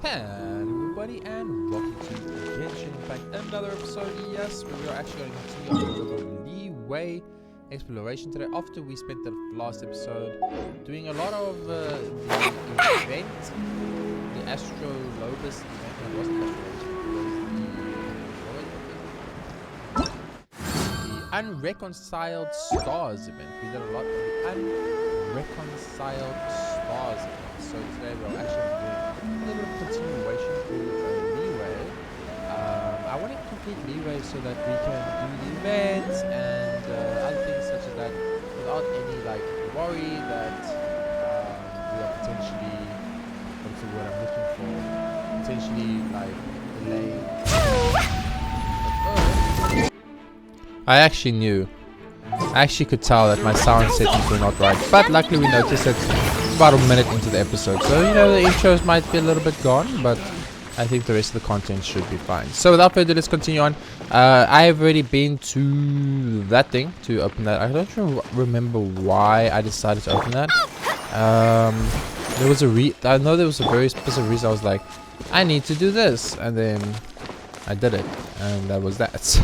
Hello everybody and welcome to Genshin Impact, another episode. Yes, we are actually going to continue on a little leeway exploration today after we spent the last episode doing a lot of the event, the Astrolobus event. No, it wasn't Astrolobus, the Unreconciled Stars event. We did a lot of the Unreconciled Stars event. So today we're actually doing a little bit of continuation through leeway. I want to complete leeway so that we can do the events and other things such as that without any worry that we are potentially, what's the word I'm looking for, potentially delaying. I actually knew. I actually could tell that my sound settings were not right, but luckily we noticed it about a minute into the episode. So, the intros might be a little bit gone, but I think the rest of the content should be fine. So without further ado, let's continue on. I have already been to that thing to open that. I don't remember why I decided to open that. There was I know there was a very specific reason. I was like, I need to do this, and then I did it, and that was that. So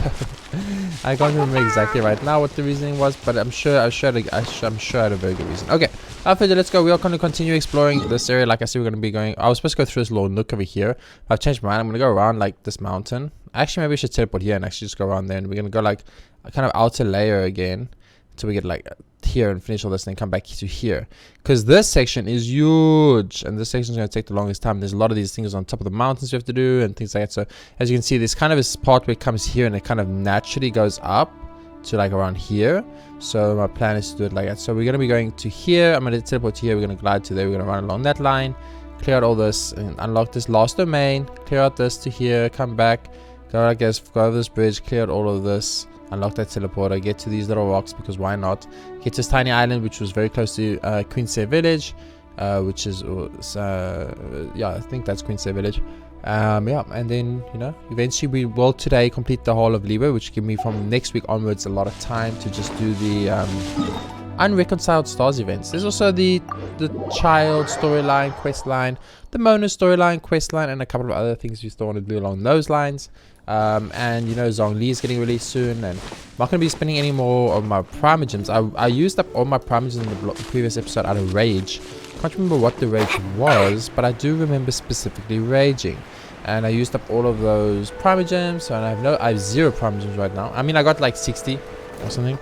I can't remember exactly right now what the reasoning was, but I'm sure I had a very good reason. Okay, after that, let's go. We are going to continue exploring this area. Like I said, we're going to be going. I was supposed to go through this little nook over here. I've changed my mind. I'm going to go around like this mountain. Actually, maybe we should teleport here and actually just go around there. And we're going to go like a kind of outer layer again until we get like here and finish all this, and then come back to here, because this section is huge and this section is going to take the longest time. There's a lot of these things on top of the mountains you have to do and things like that. So as you can see, there's kind of this part where it comes here and it kind of naturally goes up to like around here. So my plan is to do it like that. So we're going to be going to here. I'm going to teleport to here. We're going to glide to there. We're going to run along that line, clear out all this and unlock this last domain, clear out this to here, come back, go like this, go over this bridge, clear out all of this, unlock that teleporter, get to these little rocks because why not, get to this tiny island which was very close to Queen's Village, which is yeah, I think that's Queen's Village. Yeah, and then eventually we will today complete the whole of leeway, which give me from next week onwards a lot of time to just do the Unreconciled Stars events. There's also the child storyline, quest line, the Mona storyline, quest line, and a couple of other things we still want to do along those lines. And Zhongli is getting released soon, and I'm not going to be spending any more of my primogems. I used up all my primogems in the previous episode out of rage. Can't remember what the rage was, but I do remember specifically raging, and I used up all of those primogems, and I have 0 primogems right now. I mean, I got like 60 or something.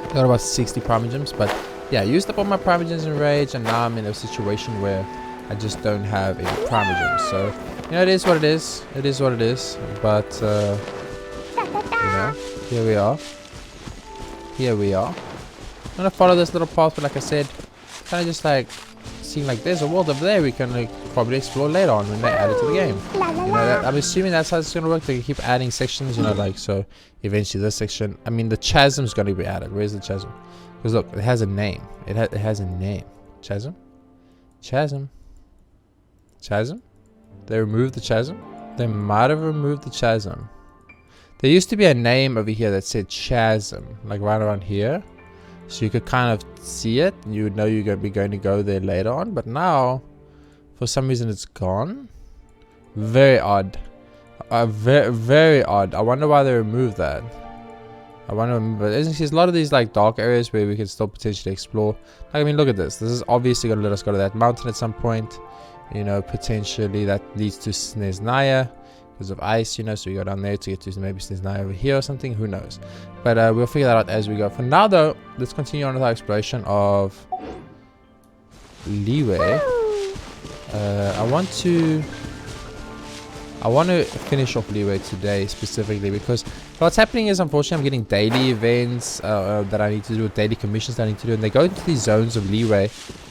I got about 60 primogems, but yeah, I used up all my primogems in rage, and now I'm in a situation where I just don't have any primogems. So it is what it is. It is what it is. But here we are. Here we are. I'm gonna follow this little path, but like I said, kind of just like seeing like there's a world over there we can probably explore later on when they add it to the game. I'm assuming that's how it's gonna work. They can keep adding sections, so eventually this section. I mean, the chasm's gonna be added. Where's the chasm? Because look, it has a name. It has a name. Chasm. Chasm. Chasm. They removed the chasm? They might have removed the chasm. There used to be a name over here that said chasm, like right around here. So you could kind of see it, and you would know you're going to go there later on. But now, for some reason, it's gone. Very odd. Very, very odd. I wonder why they removed that. I wonder, but there's a lot of these like dark areas where we can still potentially explore. Like, I mean, look at this. This is obviously going to let us go to that mountain at some point. Potentially that leads to Snezhnaya because of ice, so you go down there to get to maybe Snezhnaya over here or something, who knows. But we'll figure that out as we go. For now though, let's continue on with our exploration of leeway. I want to finish off leeway today specifically because what's happening is, unfortunately, I'm getting daily events that I need to do, daily commissions that I need to do, and they go into these zones of leeway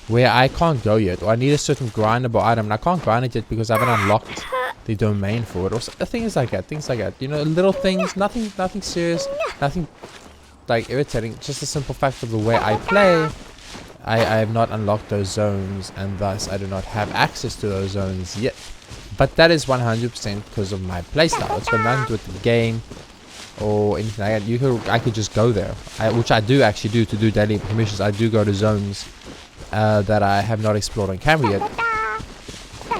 where I can't go yet, or I need a certain grindable item and I can't grind it yet because I haven't unlocked the domain for it, or things like that. Little things, nothing serious, nothing like irritating, just a simple fact of the way I play. I have not unlocked those zones, and thus I do not have access to those zones yet. But that is 100% because of my playstyle. It's got nothing to do with the game or anything like that. I could just go there, which I do actually do to do daily commissions. I do go to zones that I have not explored on camera yet.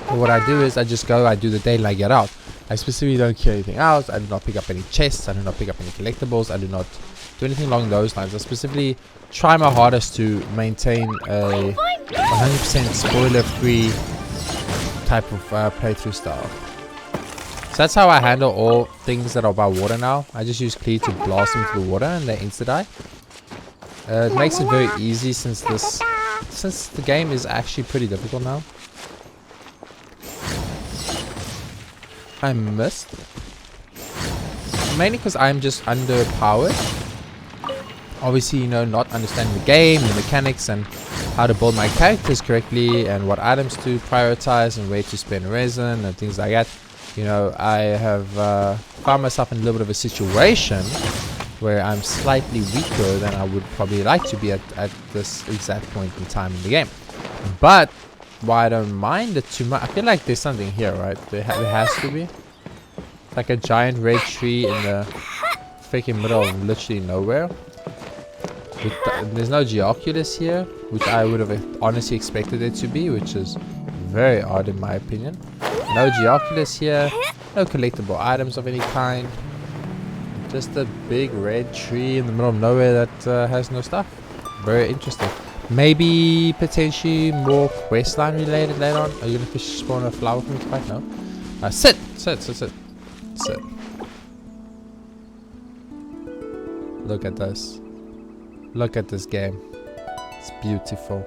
But what I do is I just go, I do the day and I get out. I specifically don't carry anything else. I do not pick up any chests. I do not pick up any collectibles. I do not do anything along those lines. I specifically try my hardest to maintain a 100% spoiler-free type of playthrough style. So that's how I handle all things that are by water now. I just use Clee to blast them into the water and they insta-die. It makes it very easy since the game is actually pretty difficult now. I missed. Mainly because I'm just underpowered. Obviously, you know, not understanding the game, the mechanics, and how to build my characters correctly, and what items to prioritize, and where to spend resin, and things like that. You know, I have found myself in a little bit of a situation where I'm slightly weaker than I would probably like to be at this exact point in time in the game. But why I don't mind it too much, I feel like there's something here, right? There has to be. Like a giant red tree in the freaking middle of literally nowhere. There's no Geoculus here, which I would have honestly expected it to be, which is very odd in my opinion. No Geoculus here, no collectible items of any kind. Just a big red tree in the middle of nowhere that has no stuff. Very interesting. Maybe potentially more questline related later on. Are you gonna fish spawn a flower for me to fight? No. Sit. Look at this. Look at this game. It's beautiful.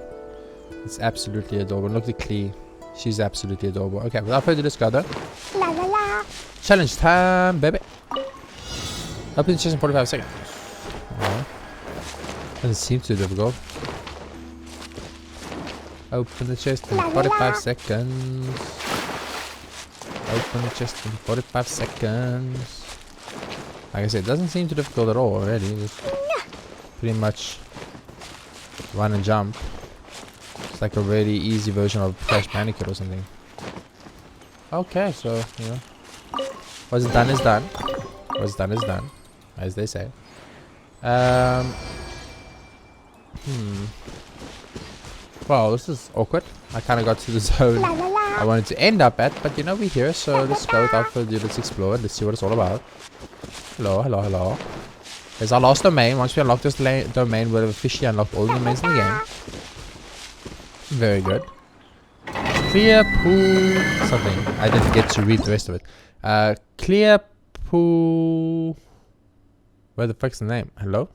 It's absolutely adorable. Look at Clee. She's absolutely adorable. Okay, without further ado, let's go though. La la la. Challenge time, baby. Open the chest in 45 seconds. Doesn't seem too difficult. Open the chest in 45 seconds. Open the chest in 45 seconds. Like I said, it doesn't seem too difficult at all already. Just pretty much run and jump. It's like a really easy version of Crash Bandicoot or something. Okay, so, you know. What's done is done. What's done is done, as they say. Well, this is awkward. I kind of got to the zone I wanted to end up at, but you know, we're here, so let's go without further ado. Let's explore it. Let's see what it's all about. Hello, hello, hello. There's our last domain. Once we unlock this domain, we'll have officially unlocked all the domains in the game. Very good. Clear pool something. I didn't get to read the rest of it. Clear pool. Where the fuck's the name? Hello?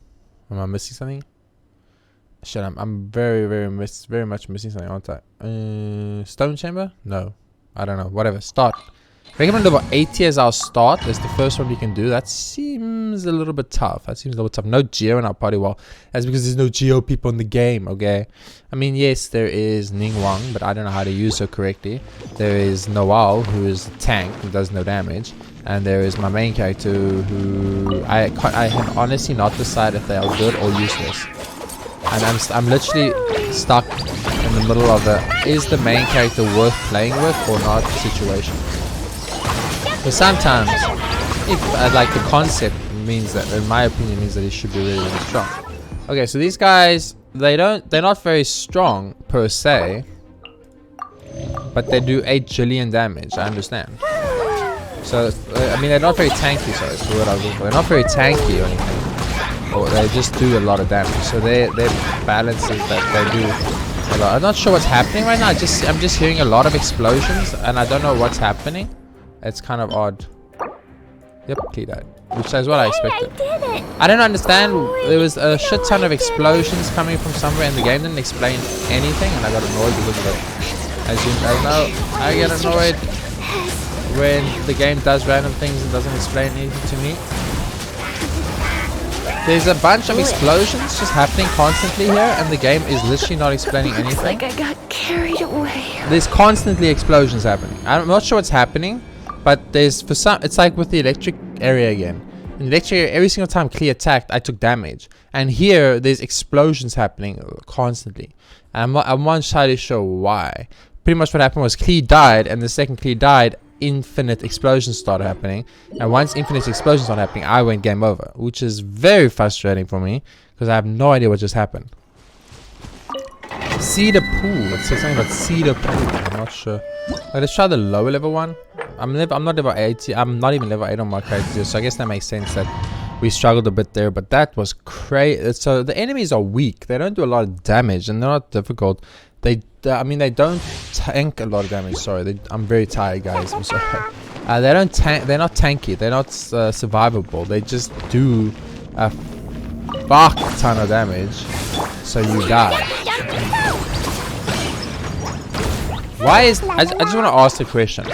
Am I missing something? Shit, I'm very much missing something, aren't I? Stone chamber? No. I don't know. Whatever. Start. Recommend level 80 as our start. That's the first one we can do. That seems a little bit tough. No Geo in our party. Well, that's because there's no Geo people in the game, okay? I mean, yes, there is Ning Wang, but I don't know how to use her correctly. There is Noel, who is a tank and does no damage. And there is my main character, who I can honestly not decide if they are good or useless. And I'm literally stuck in the middle of is the main character worth playing with or not situation. But sometimes, if like the concept means that, in my opinion, means that it should be really strong. Okay, so these guys, they're not very strong per se, but they do 8 jillion damage. I understand. So I mean, they're not very tanky. Sorry, that's the word I was looking for. They're not very tanky or anything, or they just do a lot of damage. So their balance is that they do a lot. I'm not sure what's happening right now. I'm just hearing a lot of explosions, and I don't know what's happening. It's kind of odd. Yep, Clee died. Which is what I expected. I don't understand. There was a shit ton of explosions coming from somewhere in the game. Didn't explain anything, and I got annoyed because of it. As you guys know, I get annoyed when the game does random things and doesn't explain anything to me. There's a bunch of explosions just happening constantly here, and the game is literally not explaining anything. Looks like I got carried away. There's constantly explosions happening. I'm not sure what's happening. But it's like with the electric area again. In the electric area, every single time Clee attacked, I took damage. And here, there's explosions happening constantly. And I'm not entirely sure why. Pretty much what happened was Clee died, and the second Clee died, infinite explosions started happening. And once infinite explosions started happening, I went game over. Which is very frustrating for me, because I have no idea what just happened. Cedar Pool. It says something about Cedar Pool. I'm not sure. Let's try the lower level one. I'm not level 80. I'm not even level 8 on my character, so I guess that makes sense that we struggled a bit there. But that was crazy. So the enemies are weak. They don't do a lot of damage, and they're not difficult. I mean, they don't tank a lot of damage. Sorry, I'm very tired, guys. I'm sorry. They don't tank. They're not tanky. They're not survivable. They just do a fuck ton of damage, so you die. Why is I just want to ask the question?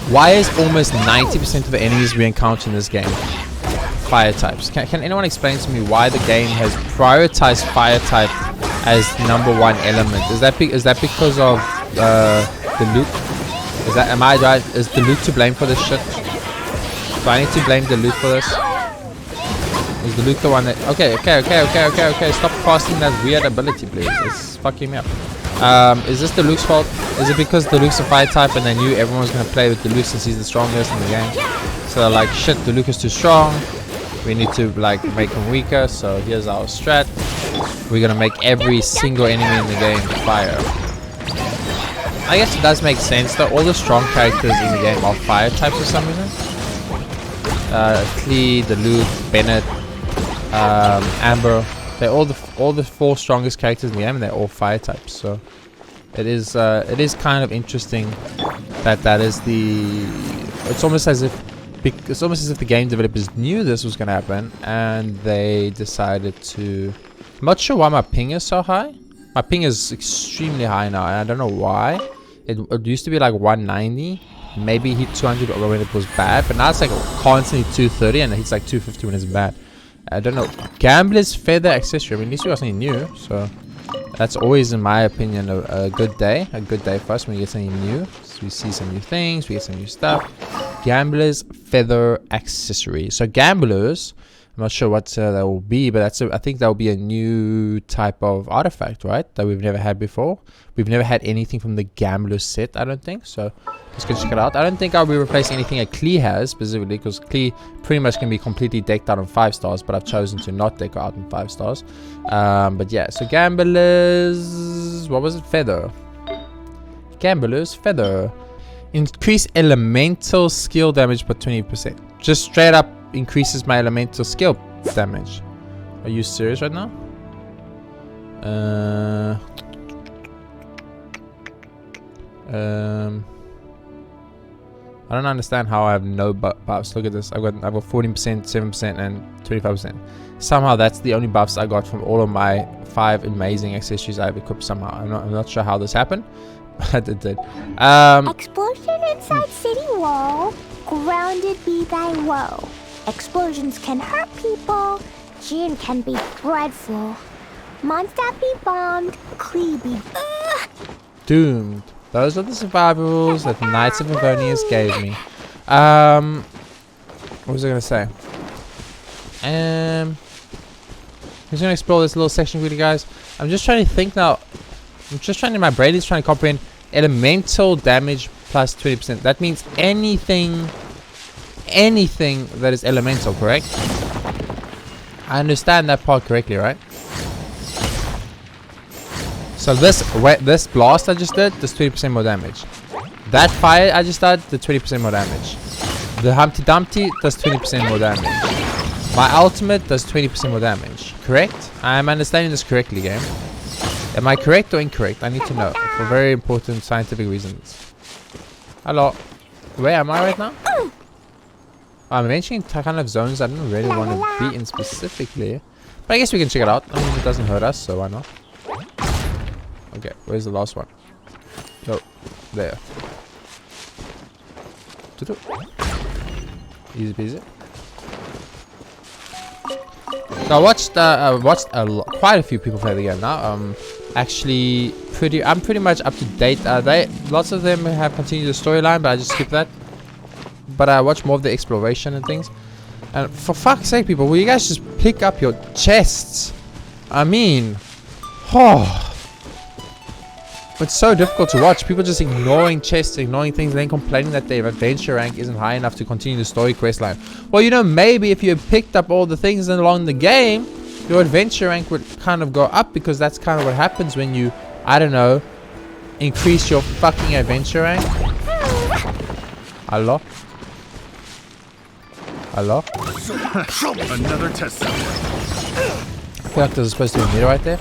Why is almost 90% of the enemies we encounter in this game fire types? Can anyone explain to me why the game has prioritized fire type as #1 element? Is that because of the loot? Am I right? Is the loot to blame for this shit? Do I need to blame the loot for this? Is the loot the one that... Okay. Stop casting that weird ability, please. It's fucking me up. Is this the Luke's fault? Is it because the Luke's a fire type and they knew everyone was going to play with the Luke since he's the strongest in the game? So they're like, shit, the Luke is too strong. We need to like make him weaker. So here's our strat. We're going to make every single enemy in the game fire. I guess it does make sense though. All the strong characters in the game are fire types for some reason. Klee, the Luke, Bennett, Amber. They're all the 4 strongest characters in the game, and they're all fire types. So it is kind of interesting that is the. It's almost as if the game developers knew this was gonna happen, and they decided to. I'm not sure why my ping is so high. My ping is extremely high now, and I don't know why. It used to be like 190, maybe hit 200 when it was bad, but now it's like constantly 230, and it hits like 250 when it's bad. I don't know. Gambler's Feather Accessory. I mean, at least we got something new, so that's always, in my opinion, a good day. A good day for us when we get something new. So we see some new things, we get some new stuff. Gambler's Feather Accessory. So Gamblers, I'm not sure what that will be, but I think that will be a new type of artifact, right? That we've never had before. We've never had anything from the Gambler set, I don't think. So let's go check it out. I don't think I'll be replacing anything that Klee has specifically, because Klee pretty much can be completely decked out on 5 stars, but I've chosen to not deck out on 5 stars. But yeah, so Gambler's, what was it? Feather. Gambler's Feather. Increase elemental skill damage by 20%. Just straight up increases my elemental skill damage. Are you serious right now? I don't understand how I have no buffs. Look at this. I've got 14%, 7%, and 25%. Somehow that's the only buffs I got from all of my 5 amazing accessories I've equipped somehow. I'm not sure how this happened, but it did. Explosion inside city wall. Grounded be thy woe. Explosions can hurt people. Gin can be dreadful. Monster be bombed. Klee be doomed. Those are the survivals that Knights of Avonius gave me. What was I gonna say? I'm just gonna explore this little section with you guys. I'm just trying to think now. My brain is trying to comprehend elemental damage plus 20%. That means anything that is elemental, correct? I understand that part correctly, right? So this blast I just did does 20% more damage. That fire I just did 20% more damage. The Humpty Dumpty does 20% more damage. My ultimate does 20% more damage. Correct? I am understanding this correctly, game. Am I correct or incorrect? I need to know for very important scientific reasons. Hello. Where am I right now? I'm mentioning kind of zones I don't really want to be in specifically. But I guess we can check it out. I mean, it doesn't hurt us, so why not? Okay, where's the last one? Oh, there. Easy peasy. So I watched quite a few people play the game now. Actually, I'm pretty much up to date. Lots of them have continued the storyline, but I just skipped that. But I watch more of the exploration and things. And for fuck's sake, people, will you guys just pick up your chests? I mean, oh. It's so difficult to watch. People just ignoring chests, ignoring things, and then complaining that their adventure rank isn't high enough to continue the story quest line. Well, you know, maybe if you had picked up all the things along the game, your adventure rank would kind of go up, because that's kind of what happens when you I don't know, increase your fucking adventure rank? Hello? Hello? Another test subject. I feel like this is supposed to be a meter right there.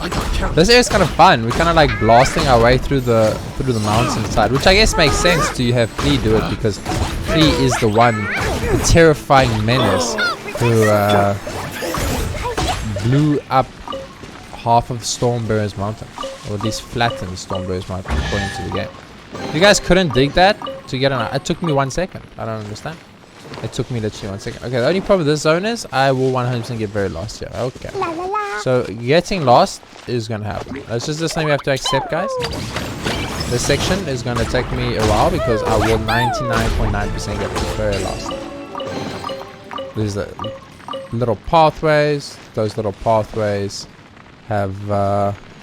This area is kind of fun. We're kind of like blasting our way through the mountainside, which I guess makes sense to have Flea do it, because Flea is the one, the terrifying menace who blew up half of Stormbearer's Mountain, or at least flattened Stormbearer's Mountain according to the game. You guys couldn't dig that to get an. It took me 1 second. I don't understand. It took me literally 1 second. Okay, the only problem with this zone is I will 100% get very lost here. Okay. So getting lost is gonna happen. That's just this thing we have to accept, guys. This section is gonna take me a while because I will 99.9% get very lost. There's the little pathways. Those little pathways have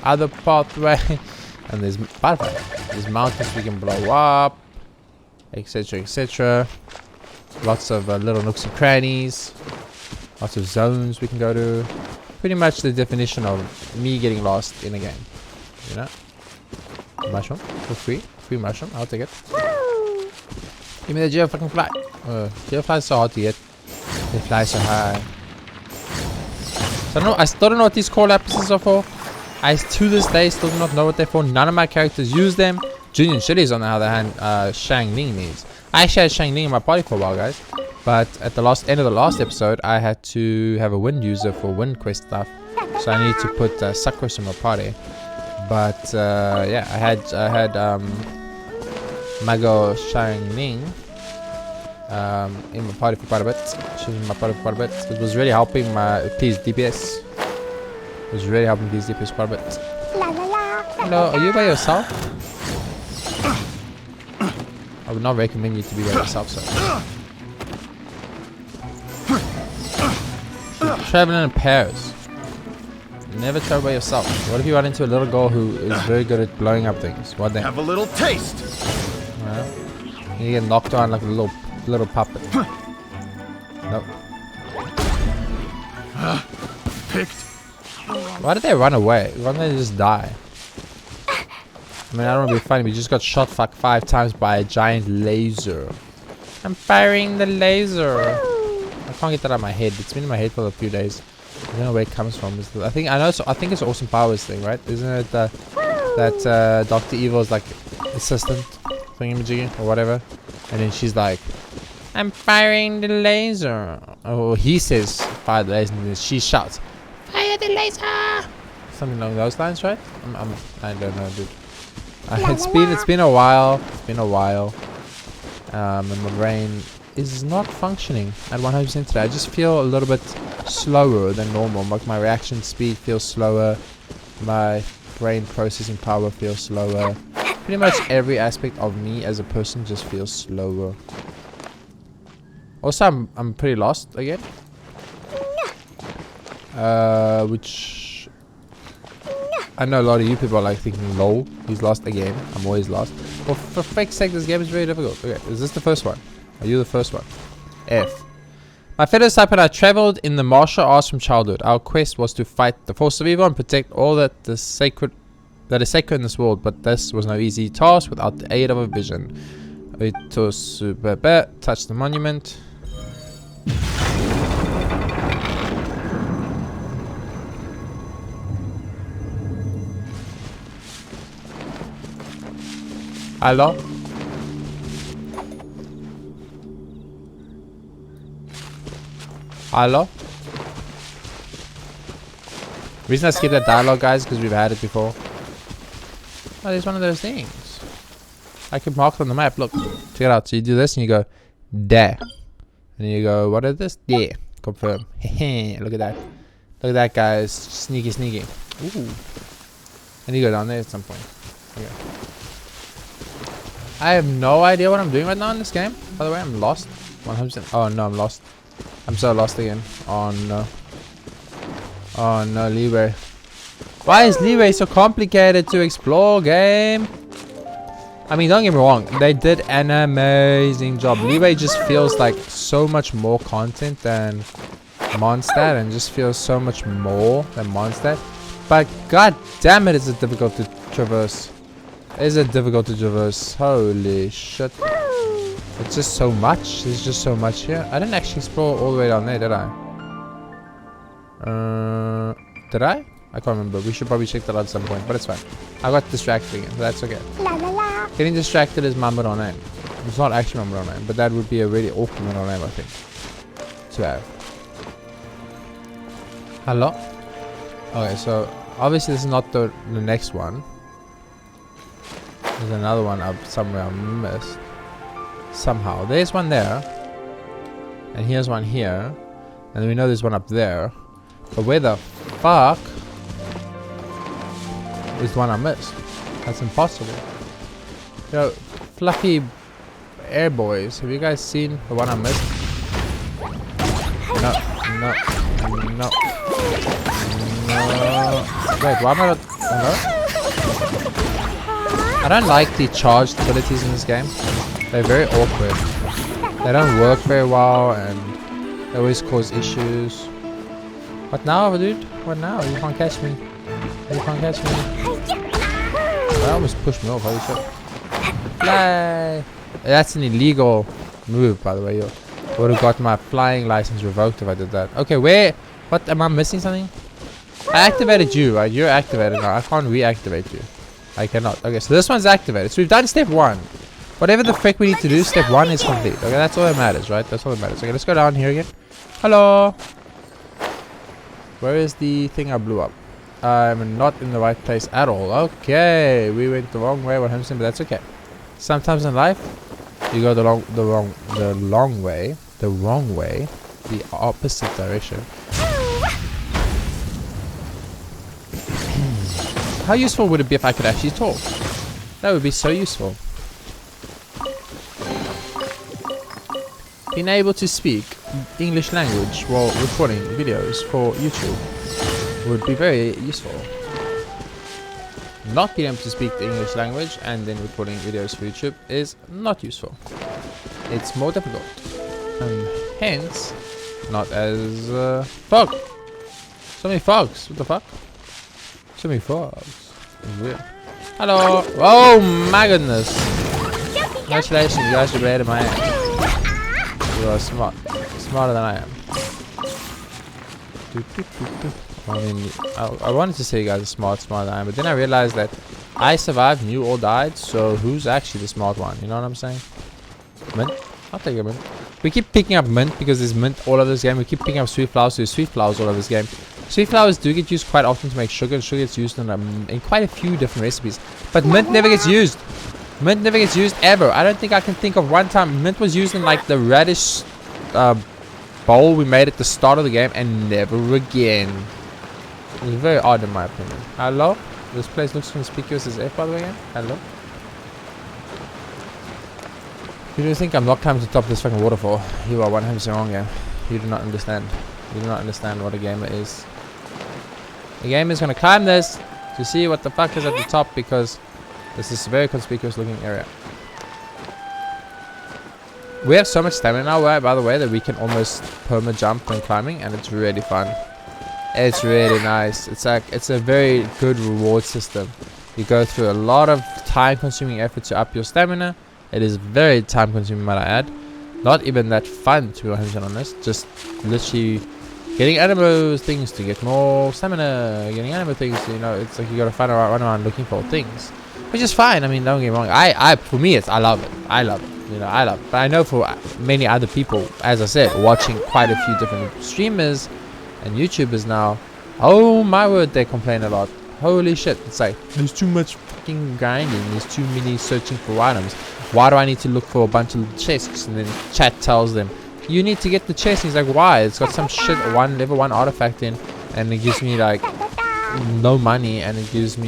other pathway, and there's there's mountains we can blow up, etc., etc. Lots of little nooks and crannies. Lots of zones we can go to. Pretty much the definition of me getting lost in a game. You know? Mushroom for free. Free mushroom. I'll take it. Give me the geo fucking fly. Geo fly is so hard to get. They fly so high. So I still don't know what these call lapses are for. I to this day still do not know what they're for. None of my characters use them. Junior and Shitties on the other hand, Shang Ling needs. I actually had Shang Ling in my party for a while, guys. But at the end of the last episode, I had to have a wind user for wind quest stuff. So I need to put Sakura in my party. But yeah, I had Mago Shang Ling in my party for quite a bit. She's in my party for quite a bit. It was really helping my please DPS. It was really helping these DPS quite a bit. Hello, are you by yourself? I would not recommend you to be by yourself, sir. Traveling in pairs. Never travel by yourself. What if you run into a little girl who is very good at blowing up things? What then? Have a little taste. Well, you get knocked on like a little puppet. Nope. Picked. Why did they run away? Why didn't they just die? I mean, I don't want to be funny, but you just got shot 5 times by a giant laser. I'm firing the laser. I can't get that out of my head. It's been in my head for a few days. I don't know where it comes from. I think it's Awesome Powers thing, right? Isn't it that Dr. Evil's like assistant thingamajiggy or whatever? And then she's like, I'm firing the laser. Oh, he says fire the laser, and then she shouts, fire the laser! Something along those lines, right? I don't know, dude. It's been a while. And my brain is not functioning at 100% today. I just feel a little bit slower than normal. Like my reaction speed feels slower. My brain processing power feels slower. Pretty much every aspect of me as a person just feels slower. Also, I'm pretty lost again. Which I know a lot of you people are like thinking, lol, he's lost again. I'm always lost. Well, for fuck's sake, this game is very difficult. Okay, is this the first one? Are you the first one? F. My fellow type and I traveled in the martial arts from childhood. Our quest was to fight the force of evil and protect all that is sacred in this world. But this was no easy task without the aid of a vision. Touch the monument. Hello? Hello? The reason I skip that dialogue, guys, because we've had it before. Oh, there's one of those things. I can mark it on the map. Look, check it out. So you do this and you go, there. And you go, what is this? There. Confirm. Look at that. Look at that, guys. Sneaky, sneaky. Ooh. And you go down there at some point. Okay. I have no idea what I'm doing right now in this game. By the way, I'm lost. 100%. Oh no, I'm lost. I'm so lost again. Oh no. Oh no, Leeway. Why is Leeway so complicated to explore, game? I mean, don't get me wrong. They did an amazing job. Leeway just feels like so much more content than Mondstadt, and just feels so much more than Mondstadt. But god damn it, is it difficult to traverse. Is it difficult to traverse? Holy shit. It's just so much. There's just so much here. I didn't actually explore all the way down there, did I? Did I? I can't remember. We should probably check that out at some point, but it's fine. I got distracted again. That's okay. La la la. Getting distracted is my middle name. It's not actually my middle name, but that would be a really awkward middle name, I think. To have. Hello? Okay, so obviously this is not the next one. There's another one up somewhere I missed. Somehow. There's one there. And here's one here. And then we know there's one up there. But where the fuck is the one I missed? That's impossible. Yo, fluffy air boys. Have you guys seen the one I missed? No, no, no. Wait, why am I not... Hello? I don't like the charged abilities in this game. They're very awkward. They don't work very well and they always cause issues. What now, dude? What now? You can't catch me. You can't catch me. That almost pushed me off, holy shit. Fly! That's an illegal move, by the way. You would have got my flying license revoked if I did that. Okay, where? What? Am I missing something? I activated you, right? You're activated now. I can't reactivate you. I cannot. Okay, so this one's activated. So we've done step 1. Whatever the frick we need to do, step 1 is complete. Okay, that's all that matters, right? That's all that matters. Okay, let's go down here again. Hello. Where is the thing I blew up? I'm not in the right place at all. Okay, we went the wrong way 100%, but that's okay. Sometimes in life, you go the wrong way, the opposite direction. How useful would it be if I could actually talk? That would be so useful. Being able to speak English language while recording videos for YouTube would be very useful. Not being able to speak the English language and then recording videos for YouTube is not useful. It's more difficult. And hence, not as fog. So many fogs. What the fuck? So many fogs. It's weird. Hello. Oh my goodness. Congratulations, you guys are better than I am. You are smart. Smarter than I am. I mean, I wanted to say you guys are smarter than I am, but then I realized that I survived and you all died, so who's actually the smart one? You know what I'm saying? Mint? I'll take a mint. We keep picking up mint because there's mint all over this game. We keep picking up sweet flowers, so there's sweet flowers all over this game. Sweet flowers do get used quite often to make sugar, and sugar gets used in quite a few different recipes. But mint never gets used. Mint never gets used ever. I don't think I can think of one time mint was used in like the radish bowl we made at the start of the game, and never again. It's very odd in my opinion. Hello? This place looks conspicuous as F, by the way, again. Hello? You do think I'm not climbing to the top of this fucking waterfall? You are 100% wrong, game. You do not understand. You do not understand what a gamer is. The game is going to climb this to see what the fuck is at the top, because this is a very conspicuous looking area. We have so much stamina now, by the way, that we can almost perma jump when climbing, and it's really fun. It's really nice. It's like, it's a very good reward system. You go through a lot of time consuming effort to up your stamina. It is very time consuming, might I add. Not even that fun, to be 100% honest. Just literally getting animal things to get more stamina. Getting animal things, you know, it's like you gotta run around looking for things. Which is fine. I mean, don't get me wrong. For me, I love it. I love it. You know, I love it. But I know for many other people, as I said, watching quite a few different streamers and YouTubers now, oh my word, they complain a lot. Holy shit. It's like, there's too much fucking grinding. There's too many searching for items. Why do I need to look for a bunch of chests? And then chat tells them, you need to get the chest. And he's like, why? It's got some shit, level 1 artifact in, and it gives me like no money, and it gives me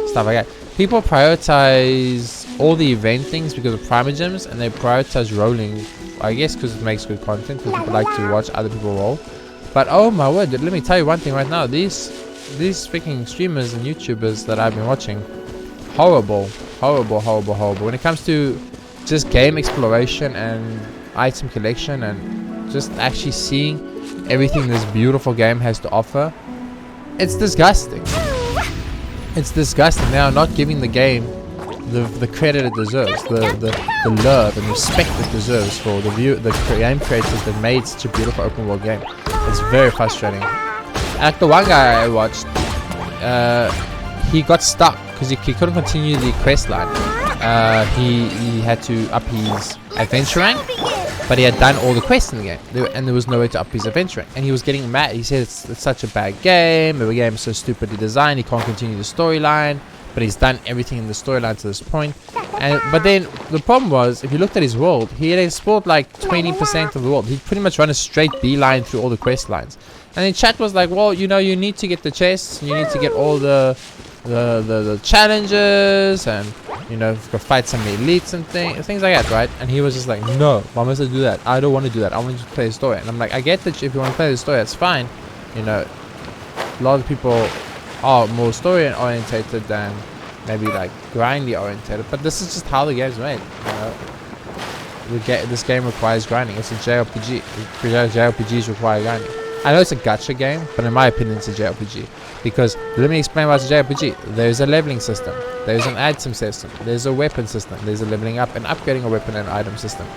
stuff like that. People prioritize all the event things because of Primogems, and they prioritize rolling, I guess because it makes good content, because people like to watch other people roll. But oh my word, let me tell you one thing right now. These freaking streamers and YouTubers that I've been watching, horrible. When it comes to just game exploration and item collection and just actually seeing everything this beautiful game has to offer, it's disgusting. It's disgusting. They are not giving the game the credit it deserves, the love and respect it deserves for the game creators that made such a beautiful open world game. It's very frustrating. Like the one guy I watched, he got stuck because he couldn't continue the quest line. He had to up his adventure rank, but he had done all the quests in the game, and there was no way to up his adventure rank. And he was getting mad. He said it's such a bad game. The game is so stupidly designed. He can't continue the storyline, but he's done everything in the storyline to this point. But then the problem was, if you looked at his world, he had explored like 20% of the world. He pretty much run a straight beeline through all the quest lines. And then chat was like, well, you know, you need to get the chests, you need to get all the challenges, and you know, go fight some elites and things like that, right? And he was just like, no, why must I do that? I don't want to do that. I want to play the story. And I'm like, I get that if you want to play the story, that's fine. You know, a lot of people are more story orientated than maybe like grindy orientated, but this is just how the game's made. You know, this game requires grinding. It's a JRPG. JRPGs require grinding. I know it's a gacha game, but in my opinion it's a JRPG. Because, let me explain why it's a JRPG. There's a leveling system, there's an item system, there's a weapon system, there's a leveling up and upgrading a weapon and item system.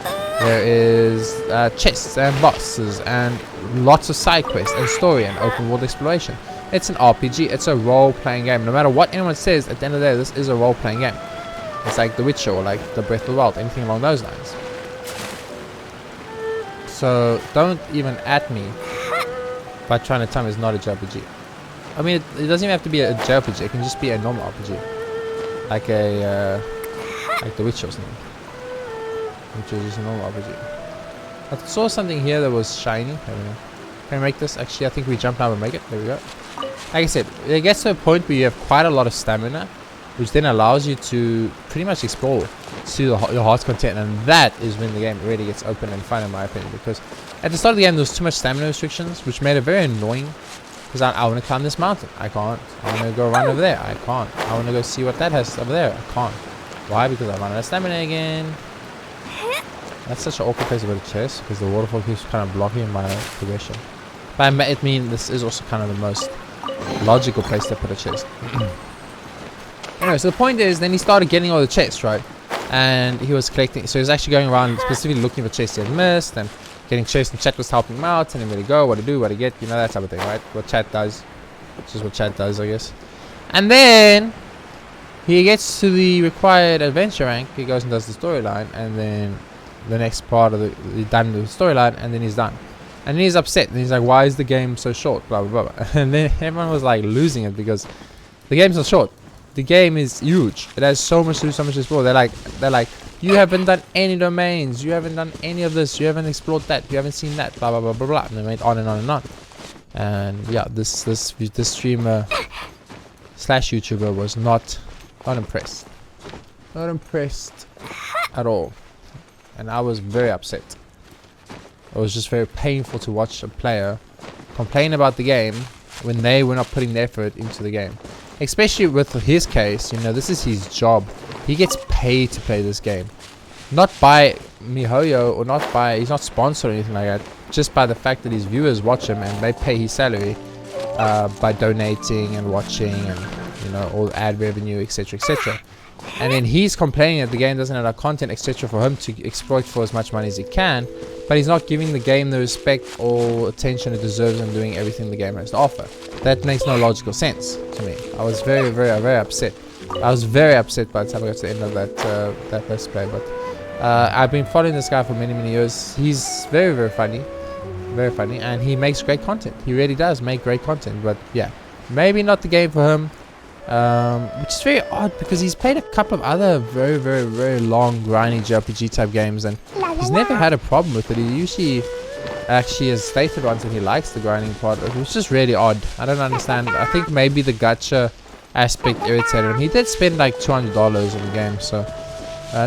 There is chests and bosses and lots of side quests and story and open world exploration. It's an RPG, it's a role-playing game. No matter what anyone says, at the end of the day, this is a role-playing game. It's like The Witcher or like The Breath of the Wild, anything along those lines. So, don't even at me by trying to tell me it's not a JRPG. I mean, it doesn't even have to be a JRPG. It can just be a normal RPG, like like The Witcher or something, which is just a normal RPG. I saw something here that was shiny. I don't know. Can we make this? Actually, I think we jump now and make it. There we go. Like I said, it gets to a point where you have quite a lot of stamina, which then allows you to pretty much explore to your heart's content, and that is when the game really gets open and fun, in my opinion. Because at the start of the game, there was too much stamina restrictions, which made it very annoying. Because I want to climb this mountain, I can't. I want to go run over there, I can't. I want to go see what that has over there, I can't. Why? Because I run out of stamina again. That's such an awkward place to put a chest, because the waterfall keeps kind of blocking my progression. But I mean, this is also kind of the most logical place to put a chest. Anyway, so the point is, then he started getting all the chests, right? And he was collecting, so he was actually going around specifically looking for chests he had missed, and getting chests, and chat was helping him out, telling him where to go, what to do, what to get, you know, that type of thing, right? What chat does. Which is what chat does, I guess. And then he gets to the required adventure rank, he goes and does the storyline, and then the next part of he's done the storyline, and then he's done. And then he's upset, and he's like, why is the game so short, blah blah blah. And then everyone was like losing it, because the game's not short. The game is huge. It has so much to do, so much to explore. They're like, you haven't done any domains, you haven't done any of this, you haven't explored that, you haven't seen that, blah blah blah blah blah. And they went on and on and on. And yeah, this streamer slash YouTuber was not impressed. Not impressed at all. And I was very upset. It was just very painful to watch a player complain about the game when they were not putting the effort into the game. Especially with his case, you know, this is his job. He gets paid to play this game. Not by MiHoYo, or not by, he's not sponsored or anything like that. Just by the fact that his viewers watch him and they pay his salary by donating and watching and, you know, all ad revenue, etc, etc. And then he's complaining that the game doesn't have enough content, etc, for him to exploit for as much money as he can. But he's not giving the game the respect or attention it deserves and doing everything the game has to offer. That makes no logical sense to me. I was very, very, very upset. I was very upset by the time I got to the end of that let's play. But I've been following this guy for many, many years. He's very, very funny. Very funny. And he makes great content. He really does make great content. But yeah, maybe not the game for him. Which is very odd, because he's played a couple of other very, very, very long, grindy JRPG type games, and he's never had a problem with it. He usually actually has stated once that he likes the grinding part, which is really odd. I don't understand. I think maybe the gacha aspect irritated him. He did spend like $200 on the game, so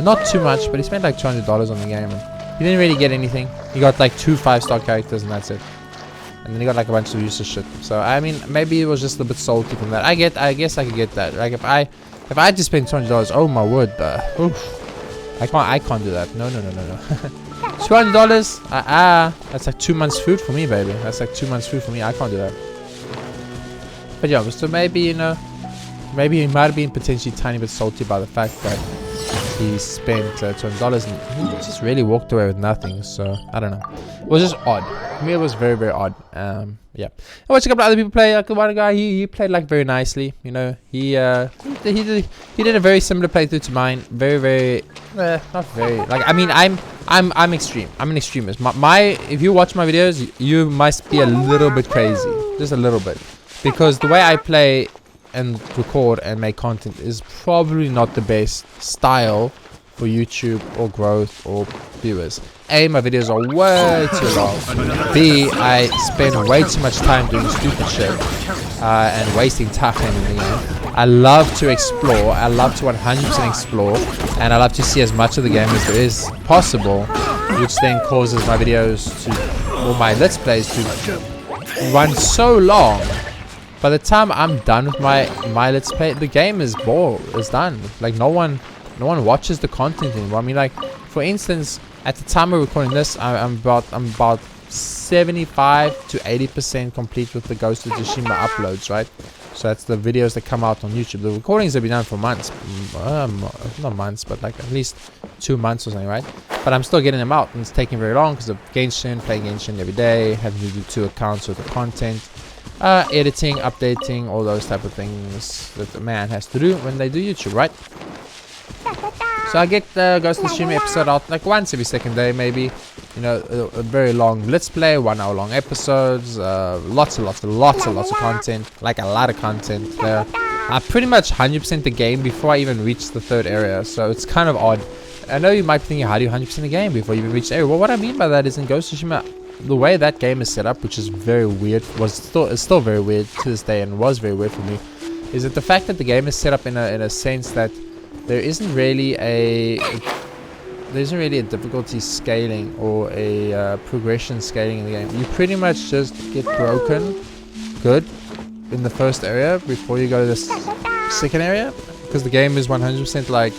not too much, but he spent like $200 on the game, and he didn't really get anything. He got like 2 5-star characters, and that's it. And then he got like a bunch of useless shit. So I mean, maybe it was just a bit salty from that. I guess I could get that. Like if I had to spend $200, oh my word, oof. I can't do that. No. $200, that's like 2 months food for me, baby. That's like 2 months food for me. I can't do that. But yeah, so maybe, you know, maybe he might have been potentially tiny bit salty by the fact that he spent $200 and he just really walked away with nothing. So I don't know. It was just odd. For me, it was very, very odd. Yeah. I watched a couple of other people play. Like one guy, he played like very nicely. You know, he did a very similar playthrough to mine. Very, very, not very. Like I mean, I'm extreme. I'm an extremist. If you watch my videos, you must be a little bit crazy, just a little bit, because the way I play and record and make content is probably not the best style for YouTube or growth or viewers. A, my videos are way too long. B, I spend way too much time doing stupid shit and wasting time in the game. I love to explore. I love to 100% explore, and I love to see as much of the game as there is possible, which then causes my videos to, or my let's plays to run so long. By the time I'm done with my let's play, the game is done. Like no one watches the content anymore. I mean, like for instance, at the time of recording this, I'm about 75 to 80% complete with the Ghost of Tsushima uploads, right? So that's the videos that come out on YouTube. The recordings have been done for months, not months, but like at least 2 months or something, right? But I'm still getting them out, and it's taking very long because of Genshin, playing Genshin every day, having to do 2 accounts with the content. Editing, updating, all those type of things that the man has to do when they do YouTube, right? So I get the Ghost of Tsushima episode out like once every second day, maybe. You know, a very long let's play, 1 hour long episodes, lots of content, like a lot of content there. I pretty much 100% the game before I even reach the 3rd area, so it's kind of odd. I know you might be thinking, how do you 100% the game before you even reach the area? Well, what I mean by that is in Ghost of Tsushima, the way that game is set up, which is very weird, is still very weird to this day, and was very weird for me, is that the fact that the game is set up in a sense that there isn't really a difficulty scaling or a progression scaling in the game. You pretty much just get broken good in the 1st area before you go to the 2nd area, because the game is 100% like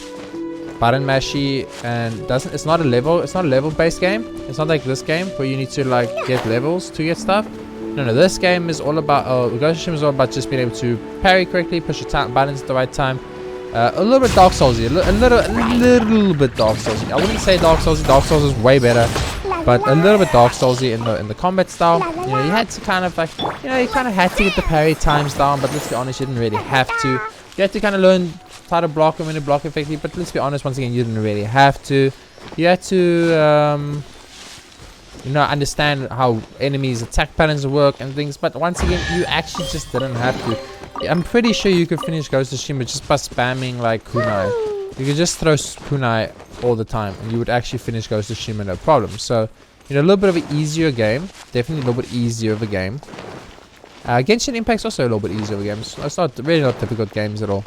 button mashy, and it's not a level based game. It's not like this game where you need to like get levels to get stuff. No, this game is all about Ghost of Tsushima is all about just being able to parry correctly, push your buttons at the right time. A little bit Dark Soulsy, a little bit Dark Soulsy. I wouldn't say Dark Soulsy. Dark Souls is way better, but a little bit Dark Soulsy in the combat style. You know, you had to kind of like, you know, you kind of had to get the parry times down, but let's be honest, you didn't really have to. You had to kind of learn how to block and when to block effectively, but let's be honest, once again, you didn't really have to. You had to you know, understand how enemies' attack patterns work and things, but once again, you actually just didn't have to. I'm pretty sure you could finish Ghost of Tsushima just by spamming like kunai. You could just throw kunai all the time and you would actually finish Ghost of Tsushima no problem. So, you know, a little bit of an easier game, definitely a little bit easier of a game. Genshin Impact's also a little bit easier of a game. It's not really not difficult games at all.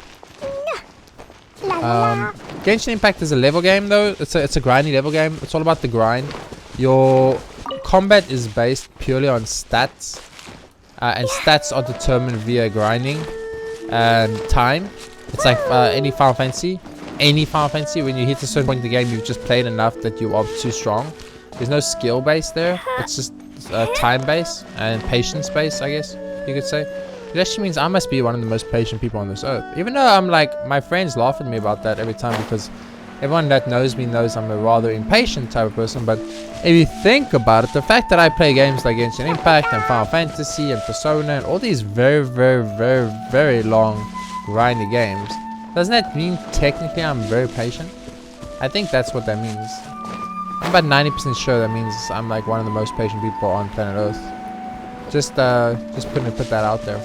Genshin Impact is a level game though. It's a grindy level game. It's all about the grind. Your combat is based purely on stats, and stats are determined via grinding and time. It's like any Final Fantasy. When you hit a certain point in the game, you've just played enough that you are too strong. There's no skill base there. It's just time base and patience base, I guess you could say. It actually means I must be one of the most patient people on this earth. Even though I'm like, my friends laugh at me about that every time, because everyone that knows me knows I'm a rather impatient type of person. But if you think about it, the fact that I play games like Genshin Impact and Final Fantasy and Persona and all these very, very, very, very long grindy games, doesn't that mean technically I'm very patient? I think that's what that means. I'm about 90% sure that means I'm like one of the most patient people on planet Earth. Just put that out there.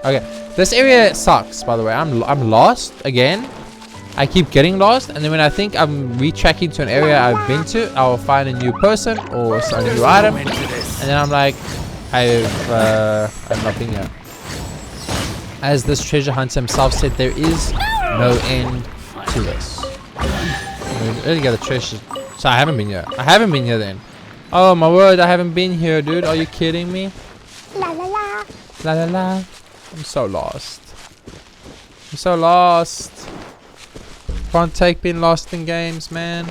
Okay, this area sucks, by the way. I'm lost again. I keep getting lost, and then when I think I'm retracking to an area I've been to, I'll find a new person or a new item, and then I'm like, I've not been here. As this treasure hunter himself said, there is no end to this. I really got the treasure. So I haven't been here. I haven't been here then. Oh my word, I haven't been here, dude. Are you kidding me? La la la. La la la. I'm so lost. I'm so lost. Can't take being lost in games, man.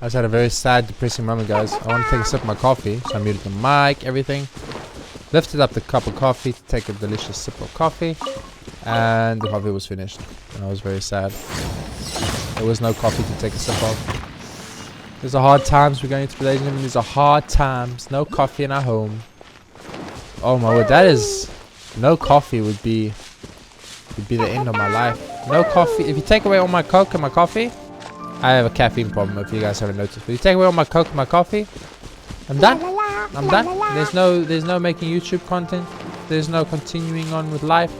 I just had a very sad, depressing moment, guys. I want to take a sip of my coffee, so I muted the mic, everything. Lifted up the cup of coffee to take a delicious sip of coffee, and the coffee was finished. And I was very sad. There was no coffee to take a sip of. These are hard times we're going through, ladies and gentlemen. These are hard times. No coffee in our home. Oh my word, that is... No coffee would be the end of my life. No coffee. If you take away all my Coke and my coffee, I have a caffeine problem, if you guys haven't noticed. But you take away all my Coke and my coffee, I'm done. I'm done. There's no making YouTube content. There's no continuing on with life.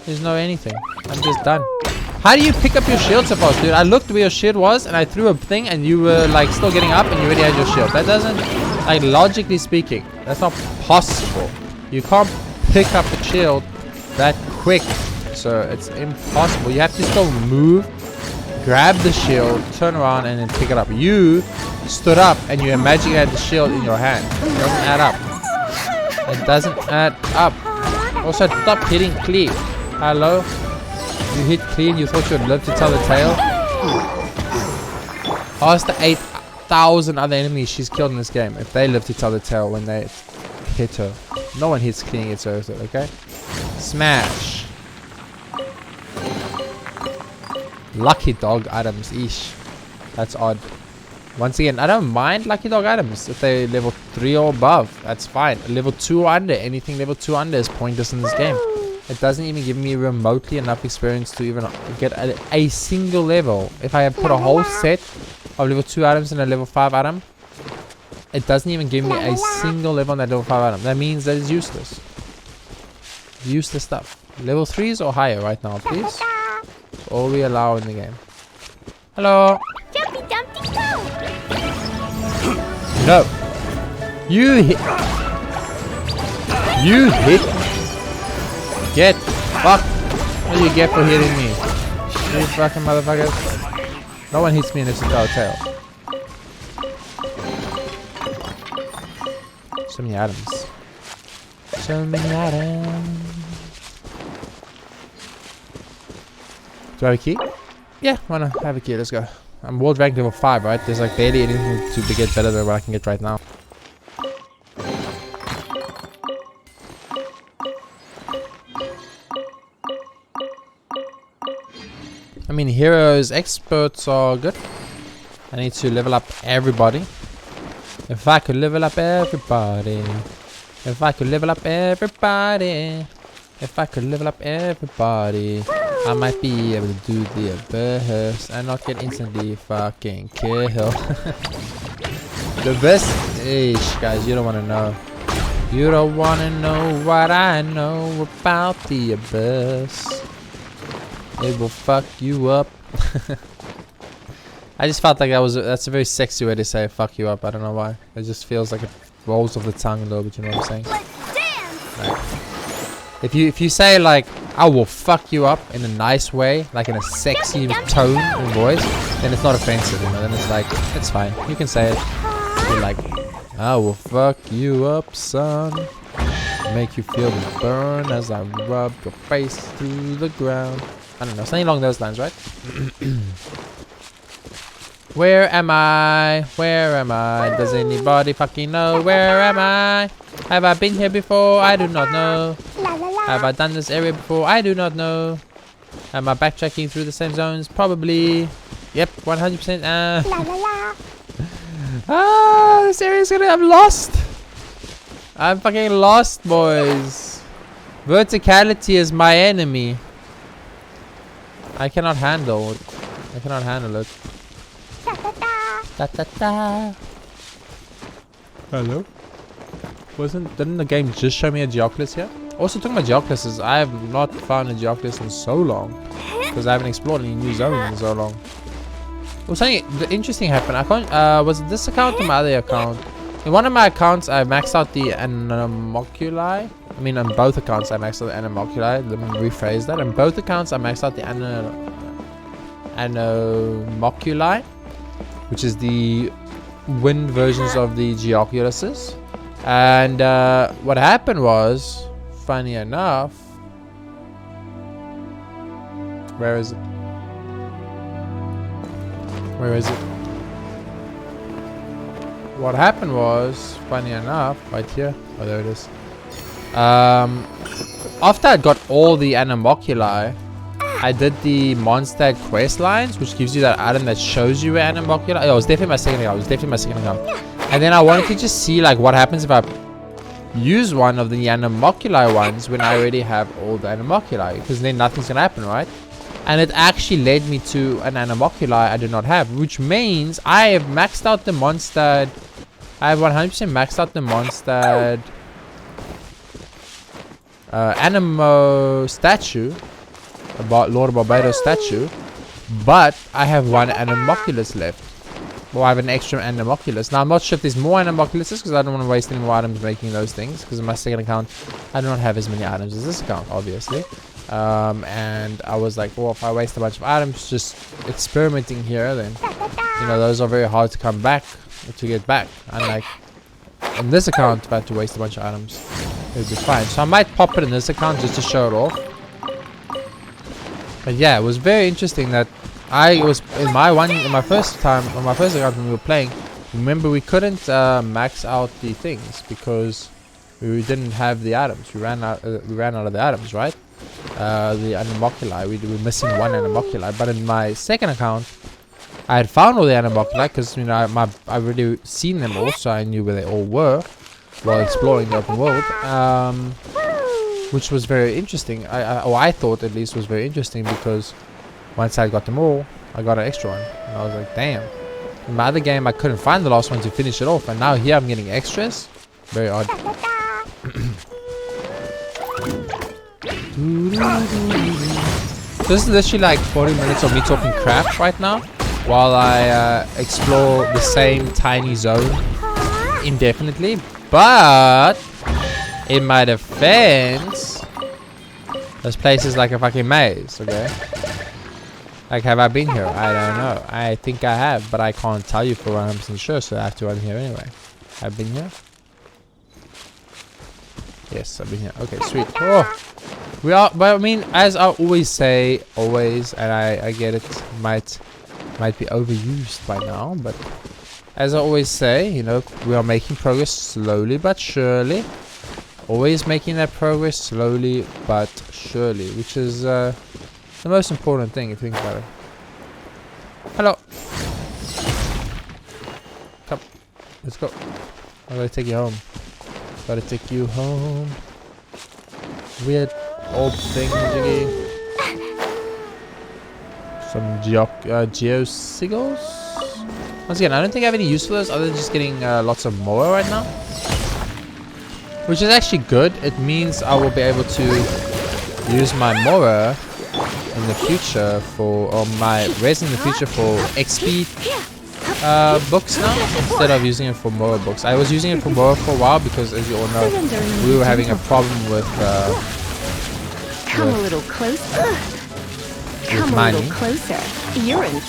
There's no anything. I'm just done. How do you pick up your shield so fast, dude? I looked where your shield was and I threw a thing and you were like still getting up and you already had your shield. That doesn't, like, logically speaking, that's not possible. You can't pick up the shield that quick. So it's impossible. You have to still move, grab the shield, turn around and then pick it up. You stood up and you imagine you had the shield in your hand. It doesn't add up. It doesn't add up. Also, stop hitting clean. Hello? You hit clean, you thought you would live to tell the tale? Ask the 8,000 other enemies she's killed in this game if they live to tell the tale when they hit her. No one hits clean, it's worth it, okay? Smash. Lucky dog items, eesh. That's odd. Once again, I don't mind lucky dog items if they level 3 or above. That's fine. Level 2 or under, anything level 2 under is pointless in this game. It doesn't even give me remotely enough experience to even get a single level. If I put a whole set of level 2 items in a level 5 item, it doesn't even give me a single level on that level 5 item. That means that it's useless. Useless stuff. Level 3s or higher right now, please. That's all we allow in the game. Hello. Jumpy Dumpty go! No. You hit. You hit. Get fucked. What do you get for hitting me? You fucking motherfuckers. No one hits me in this entire tail. So many items. So many items. Do I have a key? Yeah, why not? I have a key. Let's go. I'm world rank level 5, right? There's like barely anything to get better than what I can get right now. I mean, heroes, experts are good. I need to level up everybody. If I could level up everybody. If I could level up everybody. If I could level up everybody. I might be able to do the burst and not get instantly fucking killed. The best. Eesh, guys, you don't want to know. You don't want to know what I know about the abyss. It will fuck you up. I just felt like that's a very sexy way to say fuck you up. I don't know why. It just feels like it rolls off the tongue a little bit, you know what I'm saying? Let's dance! Like, if you say like I will fuck you up in a nice way, like in a sexy tone and voice, then it's not offensive, you know, then it's like, it's fine. You can say it. You're like, I will fuck you up, son. Make you feel the burn as I rub your face through the ground. I don't know, something along those lines, right? Where am I? Where am I? Does anybody fucking know? Where am I? Have I been here before? I do not know. Have I done this area before? I do not know. Am I backtracking through the same zones? Probably. Yep, 100%. This area's gonna... I'm lost. I'm fucking lost, boys. Verticality is my enemy. I cannot handle it. I cannot handle it. Da. Hello? Didn't the game just show me a Geoculus here? Also talking about Geoculuses, I have not found a Geoculus in so long. Because I haven't explored any new zones in so long. Well, something interesting happened. I can't, was it this account or my other account? In one of my accounts, I maxed out the Anomoculi. I mean, on both accounts, I maxed out the Anomoculi. Let me rephrase that. On both accounts, I maxed out the Anomoculi, which is the wind versions of the Geoculuses. And what happened was, funny enough, where is it? Where is it? what happened was, funny enough, right here. Oh, there it is. After I got all the animoculi, I did the monster quest lines, which gives you that item that shows you where animoculi. Oh, it was definitely my second account. And then I wanted to just see like what happens if I use one of the animoculi ones when I already have all the animoculi, because then nothing's gonna happen, right? And it actually led me to an animoculi I did not have, which means I have maxed out the monster. I have 100% maxed out the monster Animo statue, about Lord Barbados statue, but I have one Animoculus left. Well, I have an extra Animoculus. Now, I'm not sure if there's more Animoculuses because I don't want to waste any more items making those things, because in my second account, I do not have as many items as this account, obviously. And I was like, well, if I waste a bunch of items just experimenting here, then, you know, those are very hard to come back, to get back. Unlike on this account, if I had to waste a bunch of items, it would be fine. So I might pop it in this account just to show it off. But yeah, it was very interesting that I was in my first account when we were playing. Remember, we couldn't max out the things because we didn't have the items. We ran out of the items, right? The animoculi. We were missing one animoculi. But in my second account, I had found all the animoculi because, you know, I've already seen them all, so I knew where they all were while exploring the open world. Which was very interesting. I thought at least was very interesting, because once I got them all, I got an extra one. And I was like, damn. In my other game, I couldn't find the last one to finish it off. And now here I'm getting extras. Very odd. This is literally like 40 minutes of me talking crap right now, while I explore the same tiny zone indefinitely. But in my defense, this place is like a fucking maze, okay? Like, have I been here? I don't know. I think I have, but I can't tell you for 100% sure, so I have to run here anyway. I've been here? Yes, I've been here. Okay, sweet. Oh, we are, but I mean, as I always say, always, and I get it, might be overused by now, but as I always say, you know, we are making progress slowly but surely. Always making that progress slowly but surely, which is the most important thing if you think about it. Hello. Come. Let's go. I'm gonna take you home. Gotta take you home. Weird old thing, Jiggy. Some geosigils. Once again, I don't think I have any use for those other than just getting lots of more right now. Which is actually good. It means I will be able to use my Mora in the future for, or my res in the future for XP books now, instead of using it for Mora books. I was using it for Mora for a while because, as you all know, we were having a problem with Come a little closer. Come a little closer. You're in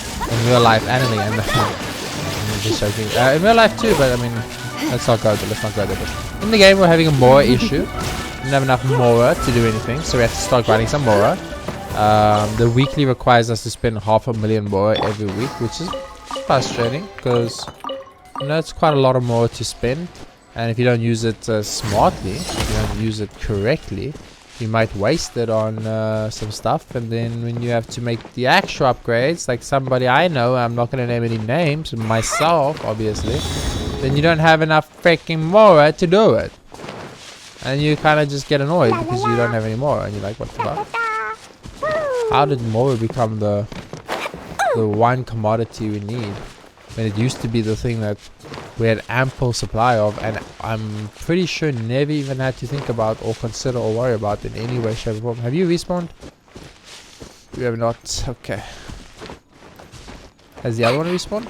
real life anime and I'm just joking. In real life too, but I mean, let's not go there. But in the game, we're having a Mora issue. Didn't have enough Mora to do anything, so we have to start grinding some Mora. The weekly requires us to spend 500,000 Mora every week, which is frustrating because, you know, it's quite a lot of Mora to spend. And if you don't use it smartly, if you don't use it correctly, you might waste it on some stuff. And then when you have to make the actual upgrades, like somebody I know, I'm not going to name any names, myself, obviously, then you don't have enough freaking Mora to do it. And you kind of just get annoyed because you don't have any Mora. And you're like, what the fuck? How did Mora become the one commodity we need when it used to be the thing that we had ample supply of, and I'm pretty sure never even had to think about or consider or worry about in any way, shape or form. Have you respawned? You have not. Okay. Has the other one respawned?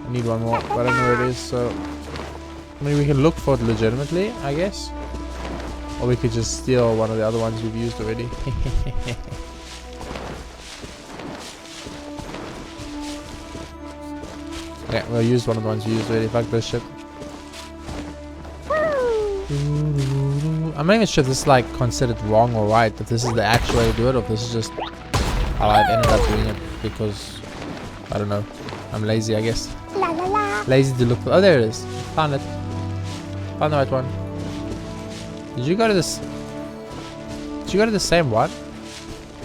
I need one more, but I don't know where it is, so I mean, we can look for it legitimately, I guess. Or we could just steal one of the other ones we've used already. Okay, we'll use one of the ones we used already. Fuck this shit. I'm not even sure if this is like considered wrong or right. If this is the actual way to do it, or if this is just how I've ended up doing it because I don't know. I'm lazy, I guess. La la la. Lazy to look for. Oh, there it is. Found it. Found the right one. Did you go to this? Did you go to the same one?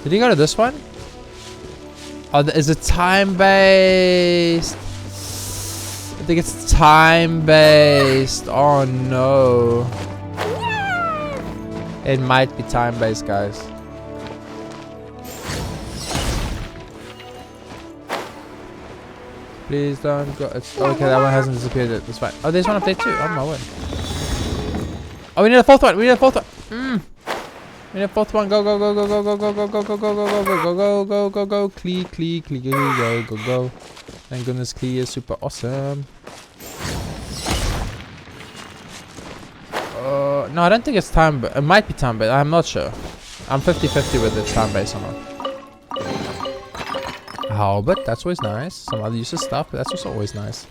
Did you go to this one? Oh, is it time-based? I think it's time-based. Oh, no. It might be time-based, guys. Please don't go. It's okay. That one hasn't disappeared yet. That's fine. Oh, there's one up there too. Oh my word. Oh, we need a fourth one. We need a fourth one. We need a fourth one. Go go go go go go go go go go go go go go go go go go. Clee clee clee go go go. Thank goodness Clee is super awesome. No, I don't think it's time. It might be time, but I'm not sure. I'm 50-50 with it's time based or not. How, but that's always nice. Some other useless stuff, but that's also always nice.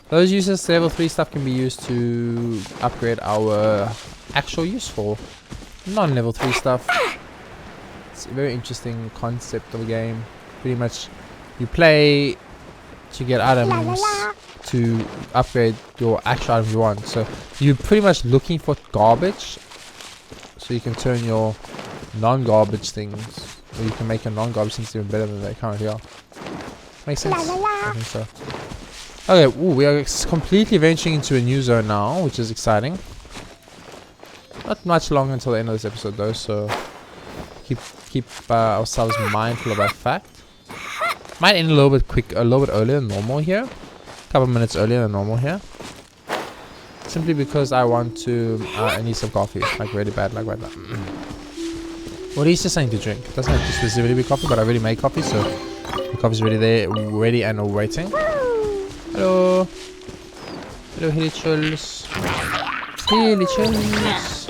Those useless level 3 stuff can be used to upgrade our actual useful non-level 3 stuff. It's a very interesting concept of a game. Pretty much you play to get items to upgrade your actual items you want. So you're pretty much looking for garbage so you can turn your non-garbage things, or you can make your non-garbage things even better than they currently are. Makes sense? I think so. Okay, ooh, we are completely venturing into a new zone now, which is exciting. Not much longer until the end of this episode though, so keep ourselves mindful of that fact. Might end a little bit earlier than normal here. A couple minutes earlier than normal here. Simply because I want to I need some coffee, like really bad, like right now. Well, he's just something to drink. It doesn't have to specifically be coffee, but I already made coffee, so the coffee's already there, ready and waiting. Hello. Hello, Hillichulls. Hillichulls.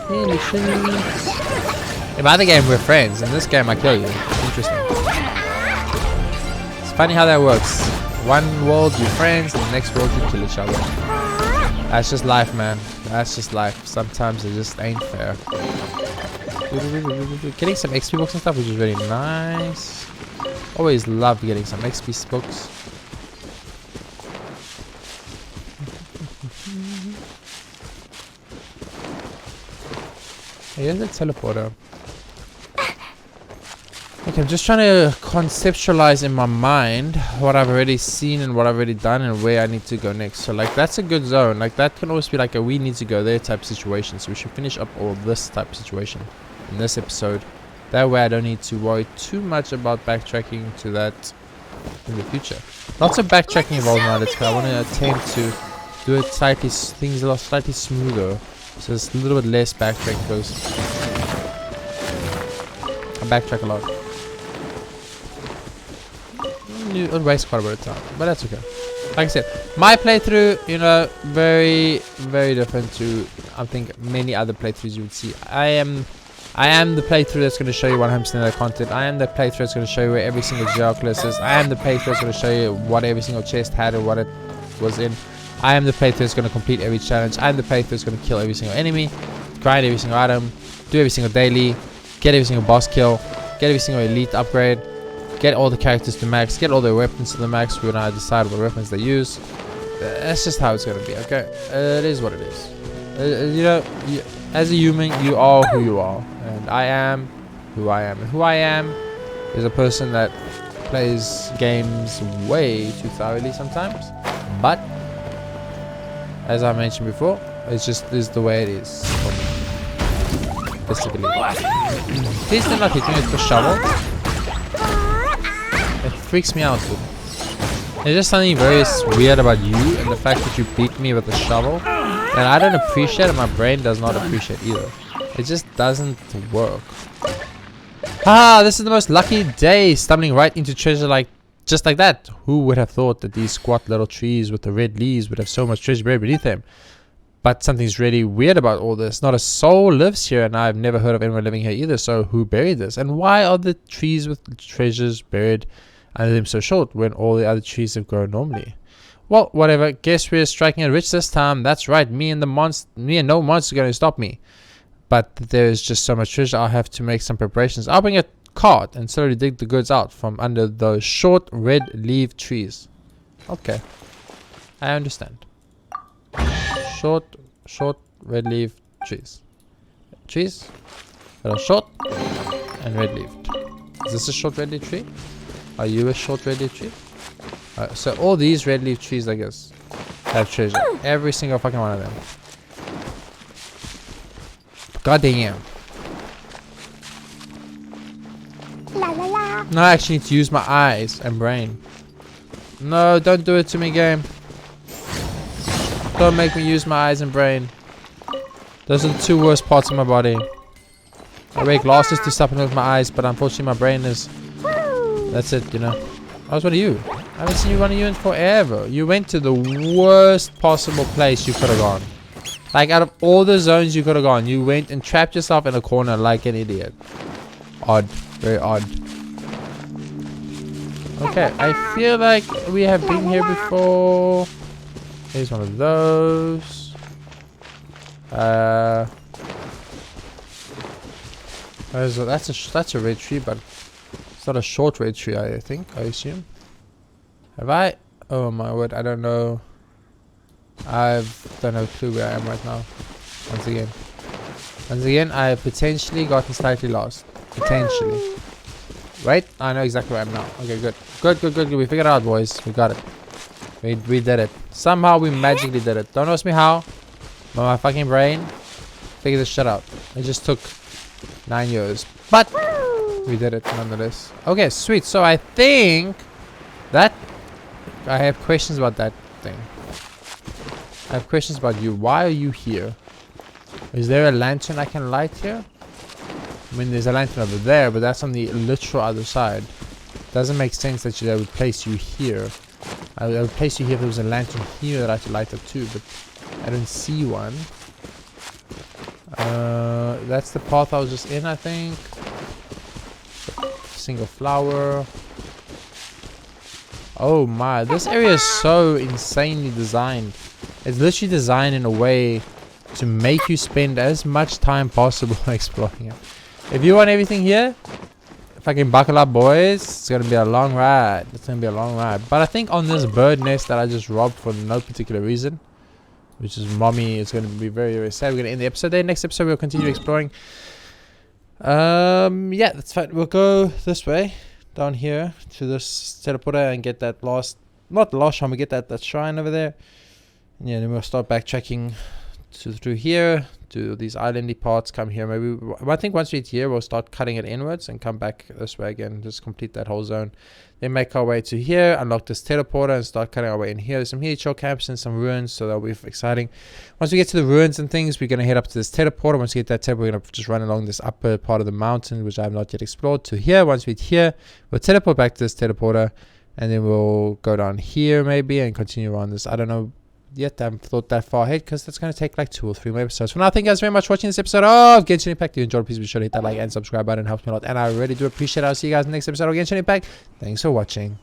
Hillichulls. In my other game, we're friends. In this game, I kill you. Interesting. It's funny how that works. One world, you're friends, and the next world, you kill each other. That's just life, man. That's just life. Sometimes it just ain't fair. Getting some XP books and stuff, which is really nice. Always love getting some XP books. Here's the teleporter. Okay, I'm just trying to conceptualize in my mind what I've already seen and what I've already done and where I need to go next. So like that's a good zone. Like that can always be like a we need to go there type situation. So we should finish up all this type of situation in this episode. That way I don't need to worry too much about backtracking to that in the future. Lots of backtracking involved now. I want to attempt to do it slightly, things a lot slightly smoother. So it's a little bit less backtracking because I backtrack a lot. It wastes quite a bit of time, but that's okay. Like I said, my playthrough, you know, very, very different to I think many other playthroughs you would see. I am the playthrough that's going to show you 100% of the content. I am the playthrough that's going to show you where every single geoclist is. I am the playthrough that's going to show you what every single chest had and what it was in. I am the playthrough that's going to complete every challenge. I am the playthrough that's going to kill every single enemy, grind every single item, do every single daily, get every single boss kill, get every single elite upgrade, get all the characters to max, get all their weapons to the max when I decide what weapons they use. That's just how it's going to be, okay? It is what it is. You know, as a human, you are who you are. And I am who I am. And who I am is a person that plays games way too thoroughly sometimes. But, as I mentioned before, it's just is the way it is for me. Basically. Please do not hit me with the shovel. It freaks me out, dude. There's just something very weird about you and the fact that you beat me with a shovel. And I don't appreciate it, my brain does not appreciate either. It just doesn't work. Ah, this is the most lucky day, stumbling right into treasure just like that. Who would have thought that these squat little trees with the red leaves would have so much treasure buried beneath them? But something's really weird about all this. Not a soul lives here, and I've never heard of anyone living here either. So who buried this? And why are the trees with treasures buried under them so short when all the other trees have grown normally? Well, whatever. Guess we're striking it rich this time. That's right. Me and no monster are going to stop me. But there's just so much treasure. I'll have to make some preparations. I'll bring a cart and slowly dig the goods out from under those short red leaf trees. Okay, I understand. Short red leaf trees. Trees that are short and red leafed. Is this a short red leaf tree? Are you a short red leaf tree? So all these red leaf trees, I guess, have treasure. Every single fucking one of them. God damn. La la la. No, I actually need to use my eyes and brain. No, don't do it to me, game. Don't make me use my eyes and brain. Those are the two worst parts of my body. I wear glasses to supplement with my eyes, but unfortunately my brain is... That's it, you know. How's one of you? I haven't seen one of you in forever. You went to the worst possible place you could have gone. Like, out of all the zones you could have gone, you went and trapped yourself in a corner like an idiot. Odd. Very odd. Okay, I feel like we have been here before. Here's one of those. That's a red tree, but it's not a short red tree, I assume. Have I? Oh my word, I don't know. I don't have a clue where I am right now. Once again, I have potentially gotten slightly lost. Potentially. Wait, I know exactly where I am now. Okay, good. Good. We figured it out, boys. We got it. We did it. Somehow we magically did it. Don't ask me how. But my fucking brain figured this shit out. It just took 9 years. But we did it nonetheless. Okay, sweet. So I think that I have questions about that thing. I have questions about you. Why are you here? Is there a lantern I can light here? I mean, there's a lantern over there, but that's on the literal other side. Doesn't make sense that they would place you here. I would place you here if there was a lantern here that I could light up too, but I don't see one. That's the path I was just in, I think. Single flower. Oh my, this area is so insanely designed. It's literally designed in a way to make you spend as much time possible exploring it. If you want everything here, fucking buckle up, boys. It's gonna be a long ride. But I think on this bird nest that I just robbed for no particular reason, which is mommy, it's gonna be very, very sad. We're gonna end the episode there. Next episode we'll continue exploring. Yeah, that's fine. We'll go this way, down here to this teleporter and get that not the last shrine, we get that shrine over there. And yeah, then we'll start backtracking through here to these islandy parts. Come here, maybe. I think once we're here, we'll start cutting it inwards and come back this way again. Just complete that whole zone. Then make our way to here, unlock this teleporter, and start cutting our way in here. There's some HL camps and some ruins, so that'll be exciting. Once we get to the ruins and things, we're gonna head up to this teleporter. Once we get that teleporter, we're gonna just run along this upper part of the mountain, which I have not yet explored, to here. Once we're here, we'll teleport back to this teleporter, and then we'll go down here maybe and continue on this. I don't know yet. I haven't thought that far ahead because that's going to take like 2 or 3 more episodes. For now, thank you guys very much for watching this episode of Genshin Impact. If you enjoyed, please be sure to hit that like and subscribe button. It helps me a lot, and I really do appreciate it. I'll see you guys in the next episode of Genshin Impact. Thanks for watching.